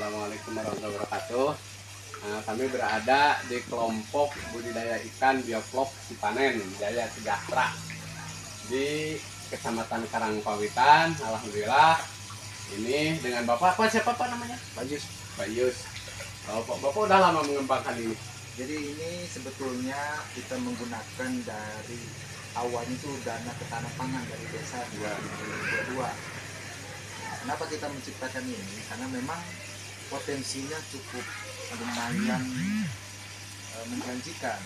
Assalamualaikum warahmatullahi wabarakatuh. Kami berada di kelompok budidaya ikan bioflok Sipanen Jaya Sejahtera di Kecamatan Karangpawitan. Alhamdulillah ini dengan Bapak siapa Pak namanya? Bayus. Bayus. Bapak udah lama mengembangkan ini. Jadi ini sebetulnya kita menggunakan dari awal itu dana ketahanan pangan dari desa 2022. Kenapa kita menciptakan ini? Karena memang potensinya cukup lumayan menjanjikan.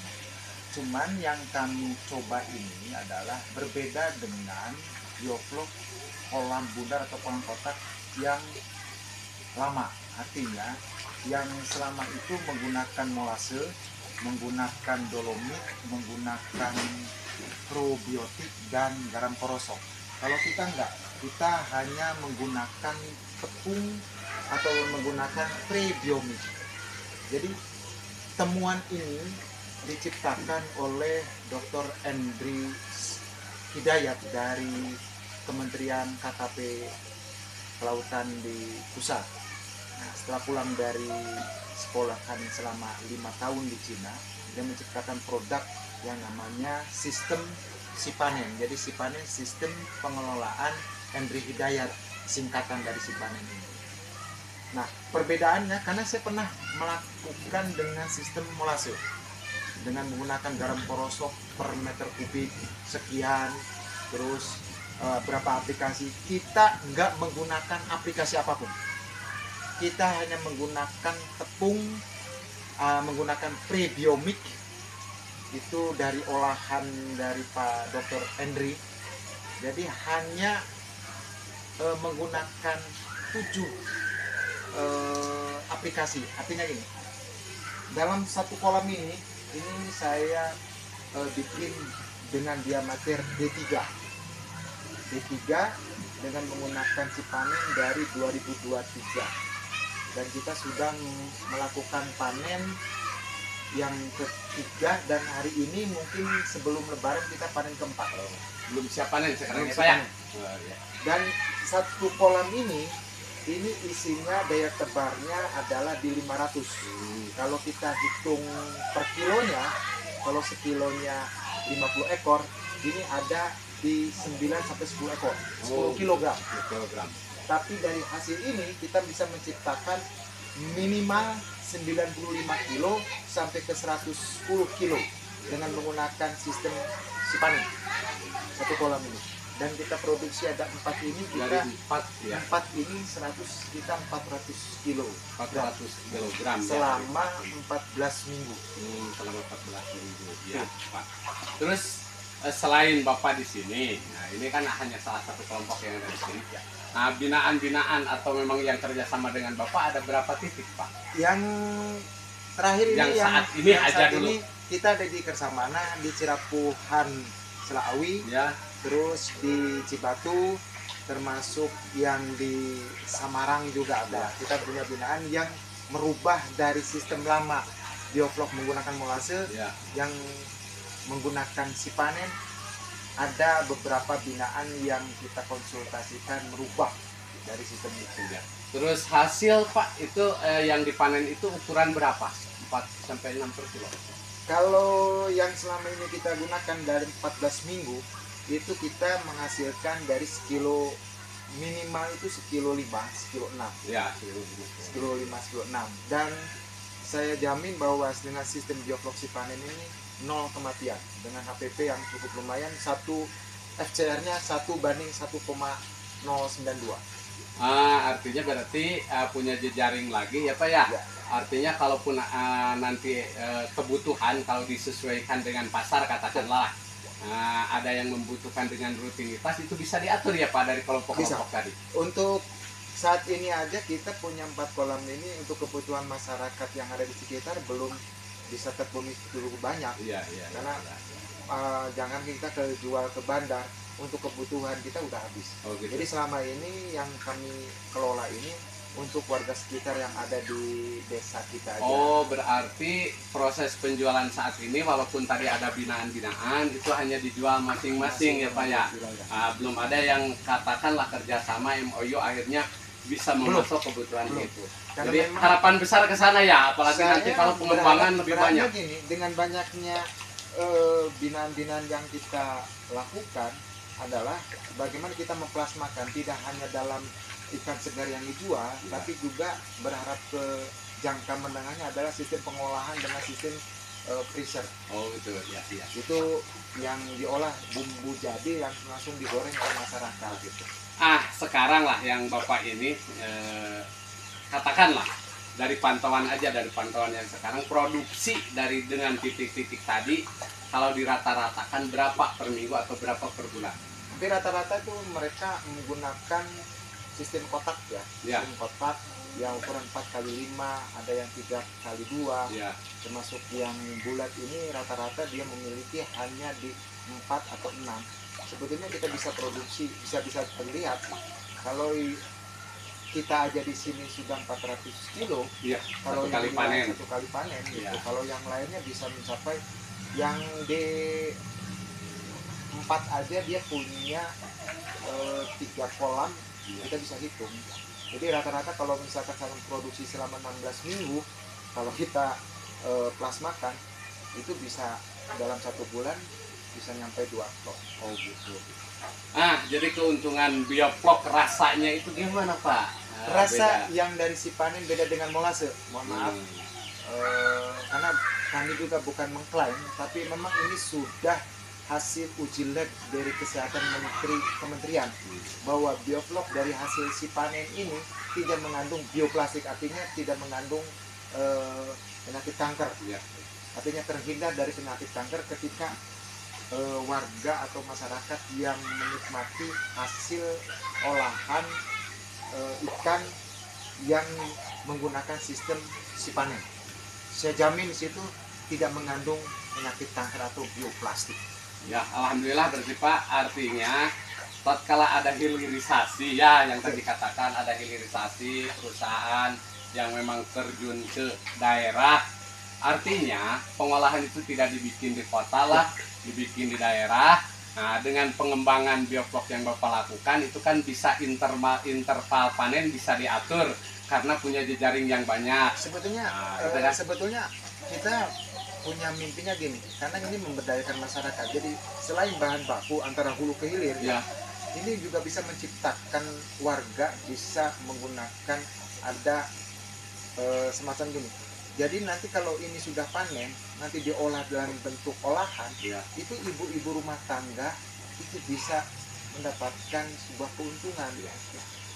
Cuman yang kami coba ini adalah berbeda dengan bioflok kolam bundar atau kolam kotak yang lama. Artinya yang selama itu menggunakan molase, menggunakan dolomit, menggunakan probiotik dan garam korosok. Kalau kita enggak, kita hanya menggunakan tepung atau menggunakan prebiomik. Jadi temuan ini diciptakan oleh Dr. Endri Hidayat dari Kementerian KKP Kelautan di pusat. Nah, setelah pulang dari sekolahan selama 5 tahun di Cina, dia menciptakan produk yang namanya sistem Sipanen. Jadi Sipanen sistem pengelolaan Endri Hidayat, singkatan dari Sipanen ini. Nah, perbedaannya karena saya pernah melakukan dengan sistem molase dengan menggunakan garam korosok per meter kubik sekian, terus berapa aplikasi. Kita nggak menggunakan aplikasi apapun. Kita hanya menggunakan tepung, menggunakan prebiomik itu dari olahan dari Pak Dr. Endri. Jadi hanya menggunakan 7 aplikasi. Artinya gini, dalam satu kolam ini saya bikin dengan diameter D3 dengan menggunakan Sipanen dari 2023, dan kita sudah melakukan panen yang ketiga, dan hari ini mungkin sebelum lebaran kita panen keempat. Belum siap panen sekarang ya Pak ya? Dan satu kolam ini isinya daya tebarnya adalah di 500. Kalau kita hitung per kilonya, kalau sekilonya 50 ekor, ini ada di 9 sampai 10 ekor, 10 kilogram. Tapi dari hasil ini kita bisa menciptakan minimal 95 kilo sampai ke 110 kilo dengan menggunakan sistem Sipanen satu kolam ini. Dan kita produksi ada 4 ini, kita 4 ini 100, kita 400 kilo 400 kilogram selama 14 minggu. Selama 14 minggu ya Pak. Terus selain Bapak di sini, nah ini kan hanya salah satu kelompok yang ada di sini ya. Nah, binaan-binaan atau memang yang kerjasama dengan Bapak ada berapa titik Pak? Yang terakhir ini yang saat ini aja dulu. Ini kita ada di Kersamana, di Cirapuhan Selawi ya, terus di Cibatu, termasuk yang di Samarang juga ada. Kita punya binaan yang merubah dari sistem lama bioflok menggunakan molase ya, yang menggunakan Sipanen. Ada beberapa binaan yang kita konsultasikan merubah dari sistem itu ya. Terus hasil Pak itu yang dipanen itu ukuran berapa? 4 sampai 6 per kilo. Kalau yang selama ini kita gunakan dari 14 minggu itu kita menghasilkan dari sekilo, minimal itu sekilo 5, sekilo 6. Ya, sekilo 5, sekilo 6. Dan saya jamin bahwa dengan sistem bioflok Sipanen ini 0 kematian dengan HPP yang cukup lumayan. Satu FCR-nya 1:1,092. Artinya berarti punya jejaring lagi ya Pak ya? Ya. Artinya kalaupun nanti kebutuhan kalau disesuaikan dengan pasar katakanlah ada yang membutuhkan dengan rutinitas, itu bisa diatur ya Pak dari kelompok-kelompok tadi? Untuk saat ini aja kita punya 4 kolam ini untuk kebutuhan masyarakat yang ada di sekitar belum bisa terpenuhi cukup banyak. Iya. Karena jangan kita jual ke bandar, untuk kebutuhan kita udah habis. Gitu. Jadi selama ini yang kami kelola ini untuk warga sekitar yang ada di desa kita aja. Berarti proses penjualan saat ini walaupun tadi ada binaan-binaan itu hanya dijual masing-masing ya Pak ya. Belum ada yang katakanlah kerjasama MOU akhirnya bisa memasok kebutuhan Belum. itu. Karena Jadi memang harapan besar ke sana ya, apalagi saya nanti kalau pengembangan lebih berharapnya banyak. gini, dengan banyaknya binaan-binaan yang kita lakukan adalah bagaimana kita memplasmakan tidak hanya dalam ikan segar yang dijual, tapi juga berharap ke jangka menengahnya adalah sistem pengolahan dengan sistem freezer. Oh gitu ya, ya. Itu yang diolah bumbu jadi yang langsung digoreng oleh masyarakat gitu. Sekarang lah yang Bapak ini katakanlah dari pantauan aja, dari pantauan yang sekarang produksi dari dengan titik-titik tadi kalau dirata-ratakan berapa per minggu atau berapa per bulan? Tapi rata-rata itu mereka menggunakan sistem kotak ya, Ya. sistem kotak yang ukuran 4x5, ada yang 3x2, Ya. termasuk yang bulat ini rata-rata dia memiliki hanya di 4 atau 6. Sebetulnya kita bisa produksi, bisa terlihat kalau kita aja di sini sudah 400 kilo, Iya, kalau satu kali yang panen. satu kali panen gitu. Iya. Kalau yang lainnya bisa mencapai yang di 4 aja dia punya 3 kolam, kita bisa hitung. Jadi rata-rata kalau misalkan saya produksi selama 16 minggu, kalau kita plasmakan itu bisa dalam 1 bulan bisa nyampe 2 ton. Oh gitu. Jadi keuntungan bioflok rasanya itu gimana Pak? Rasa Beda. yang dari si panen beda dengan molase. Mohon maaf, karena kami juga bukan mengklaim, tapi memang ini sudah hasil uji lab dari kesehatan kementerian bahwa bioflok dari hasil si panen ini tidak mengandung bioplastik, artinya tidak mengandung penyakit kanker. Ya. Artinya terhindar dari penyakit kanker ketika warga atau masyarakat yang menikmati hasil olahan ikan yang menggunakan sistem si panen. Saya jamin di situ tidak mengandung penyakit kanker atau bioplastik. Ya, alhamdulillah berarti Pak, artinya tatkala ada hilirisasi ya yang tadi katakan ada hilirisasi perusahaan yang memang terjun ke daerah, artinya pengolahan itu tidak dibikin di kota lah, dibikin di daerah. Nah, dengan pengembangan bioflok yang Bapak lakukan itu kan bisa interval panen bisa diatur karena punya jejaring yang banyak. Sebetulnya Gitu kan? sebetulnya kita punya mimpinya gini, karena ini memberdayakan masyarakat. Jadi selain bahan baku antara hulu ke hilir, Ya. ini juga bisa menciptakan warga bisa menggunakan ada semacam gini. Jadi nanti kalau ini sudah panen, nanti diolah dalam bentuk olahan, Ya. itu ibu-ibu rumah tangga itu bisa mendapatkan sebuah keuntungan.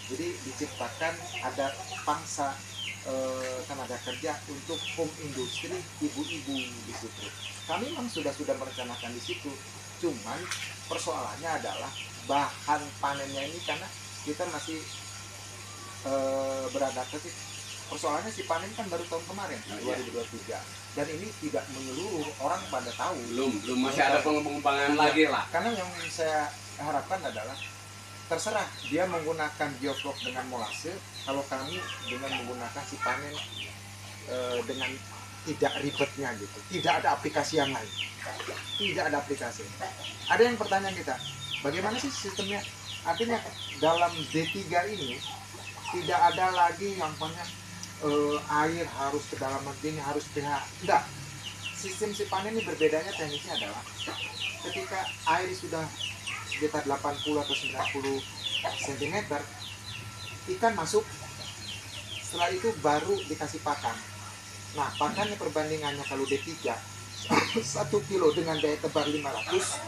Jadi diciptakan ada pangsa tenaga kerja untuk home industri ibu-ibu di situ. Kami memang sudah merencanakan di situ. Cuman persoalannya adalah bahan panennya ini karena kita masih beradaptasi. Persoalannya si panen kan baru tahun kemarin, 2023. Dan ini tidak menyeluruh, orang pada tahu. Belum masih ada pengembangan lagi lah. Karena yang saya harapkan adalah terserah dia menggunakan bioflok dengan molase, kalau kami dengan menggunakan si panen dengan tidak ribetnya gitu, tidak ada aplikasi yang lain, tidak ada aplikasi. Ada yang pertanyaan kita, bagaimana sih sistemnya? Artinya dalam D3 ini tidak ada lagi yang banyak air harus ke dalam ini harus pH. Enggak. Sistem si panen ini berbedanya teknisnya adalah ketika air sudah sekitar 80 atau 90 cm, ikan masuk, setelah itu baru dikasih pakan. Nah, pakannya perbandingannya kalau D3 1 kilo dengan daya tebar 500,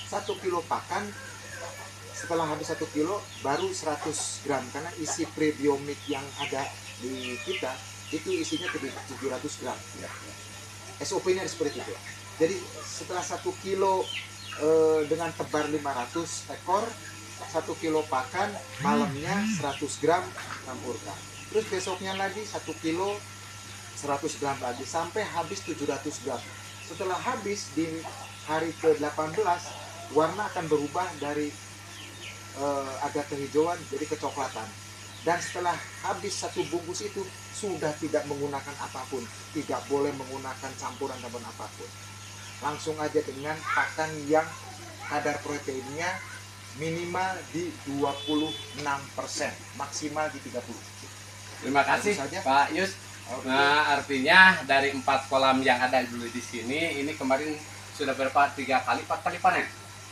1 kilo pakan setelah habis 1 kilo baru 100 gram, karena isi prebiomik yang ada di kita itu isinya 700 gram. SOP-nya seperti itu. Jadi setelah 1 kilo dengan tebar 500 ekor, 1 kilo pakan, malamnya 100 gram campurkan. Terus besoknya lagi 1 kilo 100 gram lagi sampai habis 700 gram. Setelah habis di hari ke-18, warna akan berubah dari agak kehijauan jadi kecoklatan. Dan setelah habis 1 bungkus itu sudah tidak menggunakan apapun, tidak boleh menggunakan campuran apapun. Langsung aja dengan pakan yang kadar proteinnya minimal di 26%, maksimal di 30%. Terima kasih Bagus saja. Pak Yus. Oke. Nah, artinya dari 4 kolam yang ada dulu di sini, ini kemarin sudah berapa? 3 kali, 4 kali panen.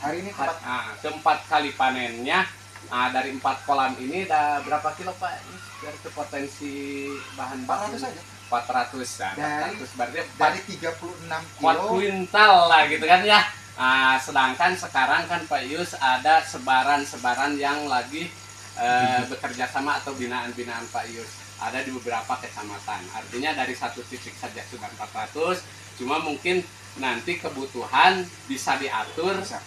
Hari ini tempat Keempat kali panennya. Dari 4 kolam ini ada berapa kilo Pak Yus? Dari itu potensi bahan 400 baku? saja. 400 ya. Dari- 400 berarti Dari 36 4 kilo. kuintal lah gitu kan ya. Sedangkan sekarang kan Pak Yus ada sebaran-sebaran yang lagi bekerja sama atau binaan-binaan Pak Yus ada di beberapa kecamatan. Artinya dari satu titik saja sudah 400, cuma mungkin nanti kebutuhan bisa diatur Bisa.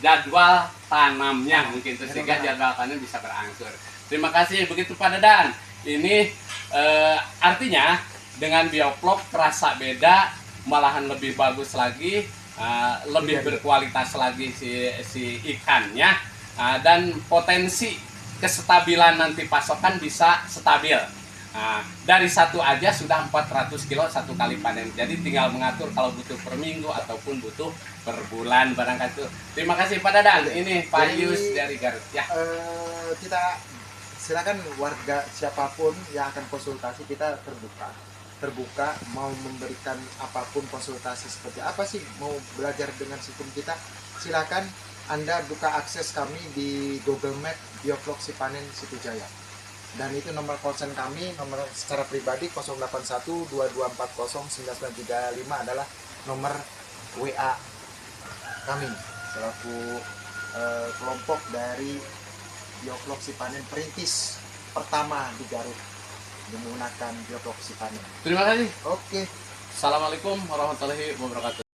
jadwal tanamnya mungkin itu sehingga jadwal tanam bisa berangsur. Terima kasih begitu Pak Dadan. Ini artinya dengan bioflok terasa beda, malahan lebih bagus lagi, lebih berkualitas lagi si ikannya, dan potensi kestabilan nanti pasokan bisa stabil. Dari satu aja sudah 400 kilo satu kali panen. Jadi tinggal mengatur kalau butuh per minggu ataupun butuh per bulan barangkali itu. Terima kasih Pak Dadan. Ini Pak Jadi, Yus dari Garut ya. Kita silakan warga siapapun yang akan konsultasi, kita terbuka mau memberikan apapun, konsultasi seperti apa sih, mau belajar dengan sistem kita, silakan Anda buka akses kami di Google Map Bioflok Sipanen Situjaya. Dan itu nomor konsen kami, nomor secara pribadi 081-2240-9935 adalah nomor WA kami selaku kelompok dari Bioflok Sipanen perintis pertama di Garut menggunakan Bioflok Sipanen. Terima kasih. Oke. Assalamualaikum warahmatullahi wabarakatuh.